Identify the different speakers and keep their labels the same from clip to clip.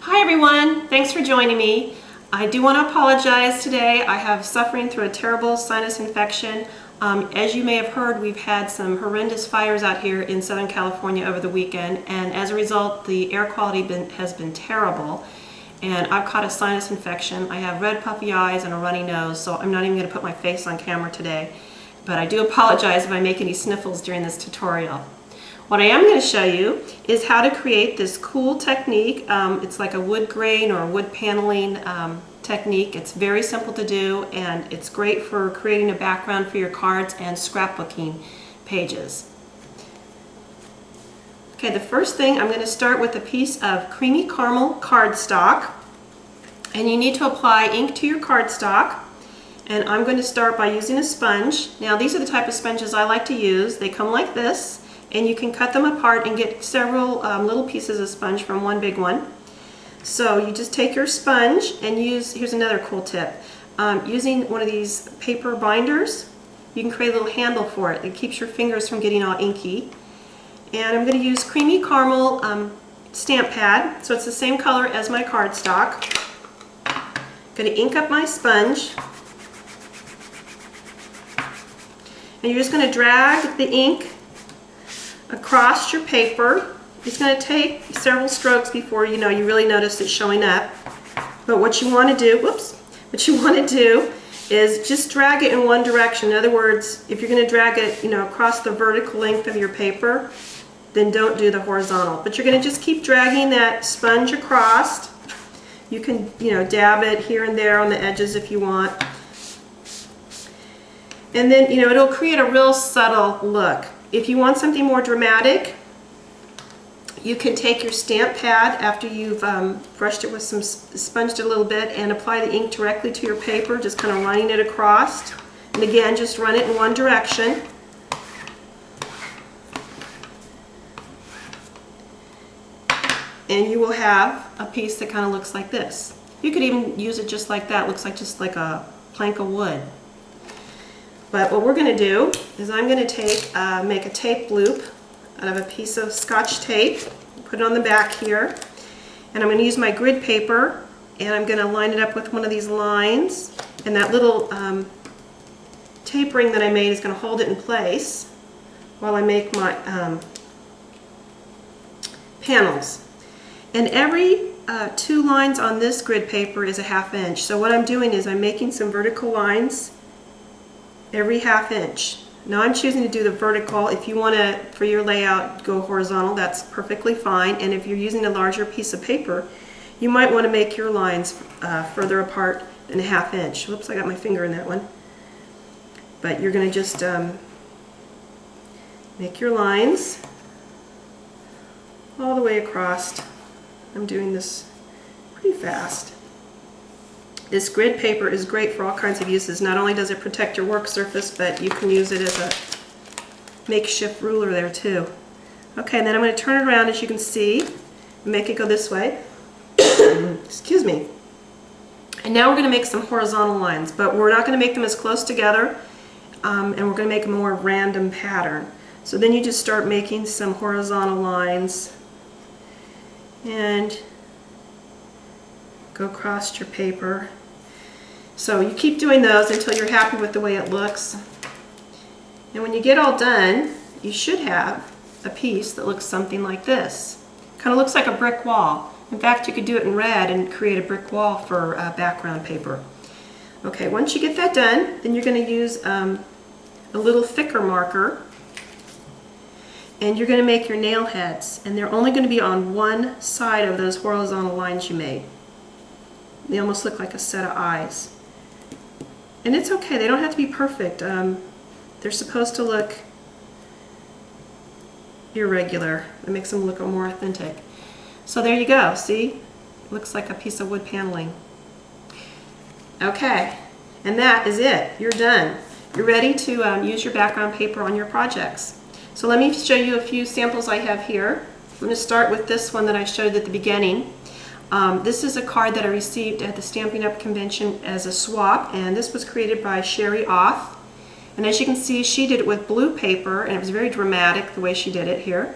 Speaker 1: Hi everyone, thanks for joining me. I do want to apologize today. I have suffering through a terrible sinus infection. As you may have heard, we've had some horrendous fires out here in Southern California over the weekend, and as a result the air quality has been terrible, and I've caught a sinus infection. I have red puffy eyes and a runny nose, so I'm not even going to put my face on camera today, but I do apologize if I make any sniffles during this tutorial. What I am going to show you is how to create this cool technique. It's like a wood grain or wood paneling technique. It's very simple to do, and it's great for creating a background for your cards and scrapbooking pages. Okay, the first thing, I'm going to start with a piece of creamy caramel cardstock, and you need to apply ink to your cardstock. And I'm going to start by using a sponge. Now these are the type of sponges I like to use. They come like this, and you can cut them apart and get several little pieces of sponge from one big one. So you just take your sponge and use, here's another cool tip, using one of these paper binders, you can create a little handle for it. It keeps your fingers from getting all inky. And I'm going to use creamy caramel stamp pad, so it's the same color as my cardstock. I'm going to ink up my sponge. And you're just going to drag the ink across your paper. It's going to take several strokes before you really notice it showing up. But what you want to do, is just drag it in one direction. In other words, if you're going to drag it, across the vertical length of your paper, then don't do the horizontal. But you're going to just keep dragging that sponge across. You can, dab it here and there on the edges if you want. And then, it'll create a real subtle look. If you want something more dramatic, you can take your stamp pad after you've brushed it with some, sponged it a little bit, and apply the ink directly to your paper, just kind of running it across. And again, just run it in one direction. And you will have a piece that kind of looks like this. You could even use it just like that. It looks like just like a plank of wood. But what we're going to do is I'm going to make a tape loop out of a piece of Scotch tape, put it on the back here, and I'm going to use my grid paper, and I'm going to line it up with one of these lines, and that little tape ring that I made is going to hold it in place while I make my panels. And every 2 lines on this grid paper is a 1/2 inch. So what I'm doing is I'm making some vertical lines every 1/2 inch. Now I'm choosing to do the vertical. If you want to, for your layout, go horizontal, that's perfectly fine. And if you're using a larger piece of paper, you might want to make your lines further apart than a 1/2 inch. Whoops, I got my finger in that one. But you're going to just make your lines all the way across. I'm doing this pretty fast. This grid paper is great for all kinds of uses. Not only does it protect your work surface, but you can use it as a makeshift ruler there too. Okay, and then I'm going to turn it around, as you can see, and make it go this way. Excuse me. And now we're going to make some horizontal lines, but we're not going to make them as close together, and we're going to make a more random pattern. So then you just start making some horizontal lines and go across your paper. So you keep doing those until you're happy with the way it looks. And when you get all done, you should have a piece that looks something like this. Kind of looks like a brick wall. In fact, you could do it in red and create a brick wall for background paper. Okay, once you get that done, then you're going to use a little thicker marker, and you're going to make your nail heads, and they're only going to be on one side of those horizontal lines you made. They almost look like a set of eyes. And it's okay, they don't have to be perfect. They're supposed to look irregular. It makes them look more authentic. So there you go, see? It looks like a piece of wood paneling. Okay, and that is it. You're done. You're ready to use your background paper on your projects. So let me show you a few samples I have here. I'm going to start with this one that I showed at the beginning. This is a card that I received at the Stampin'Up convention as a swap, and this was created by Sherry Oth. And as you can see, she did it with blue paper, and it was very dramatic the way she did it here.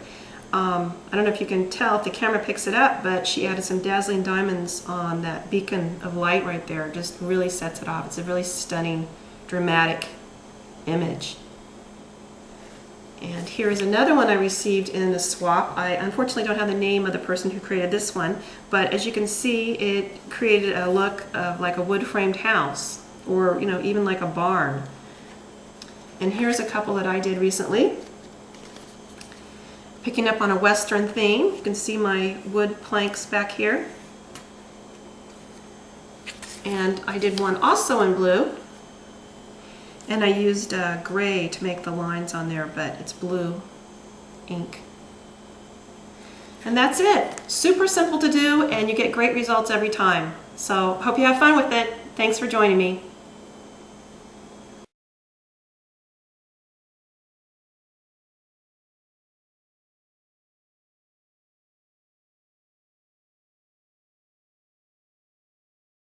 Speaker 1: I don't know if you can tell if the camera picks it up, but she added some dazzling diamonds on that beacon of light right there. Just really sets it off. It's a really stunning, dramatic image. And here is another one I received in the swap. I unfortunately don't have the name of the person who created this one, but as you can see, it created a look of like a wood-framed house, or even like a barn. And here's a couple that I did recently. Picking up on a Western theme. You can see my wood planks back here. And I did one also in blue. And I used gray to make the lines on there, but it's blue ink. And that's it. Super simple to do, and you get great results every time. So hope you have fun with it. Thanks for joining me.